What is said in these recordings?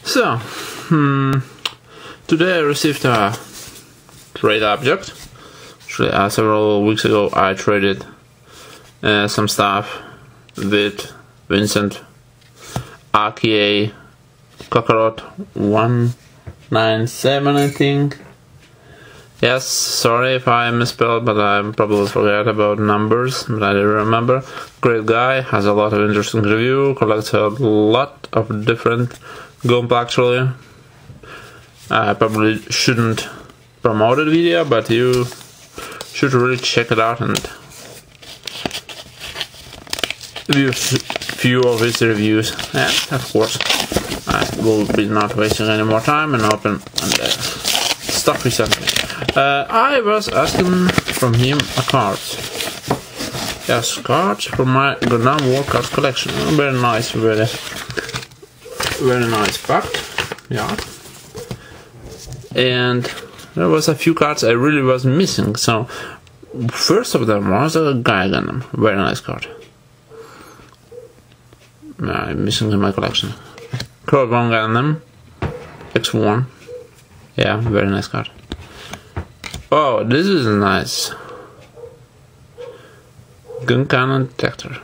So, today I received a trade object. Actually, several weeks ago I traded some stuff with Vincent RKA Kakarot 197, I think. Yes, sorry if I misspelled, but I probably forgot about numbers, but I remember. Great guy, has a lot of interesting review, collects a lot of different Gump actually. I probably shouldn't promote the video, but you should really check it out and view a few of his reviews. And of course, I will be not wasting any more time and open the stuff he sent me. I was asking from him a card. Yes, cards from my Gundam War Cards collection. Very nice, very nice pack. Yeah. And there was a few cards I really was missing. So first of them was a Gaia Gundam. Very nice card. I'm missing in my collection. Code 1 Gundam X1. Yeah, very nice card. Oh, this is nice. Gun Cannon Detector.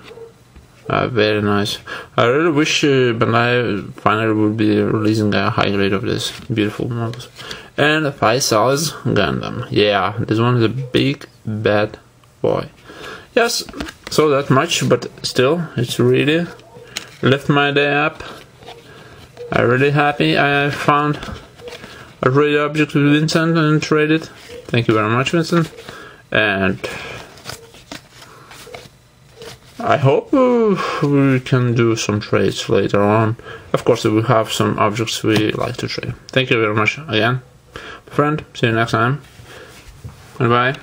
Very nice. I really wish Bandai finally would be releasing a high grade of this beautiful models. And Faisal's Gundam. Yeah, this one is a big bad boy. Yes, so that much, but still, it's really lift my day up. I'm really happy I found a trade object with Vincent and traded. Thank you very much, Vincent. And I hope we can do some trades later on. Of course, we have some objects we like to trade. Thank you very much again, friend. See you next time. Bye bye.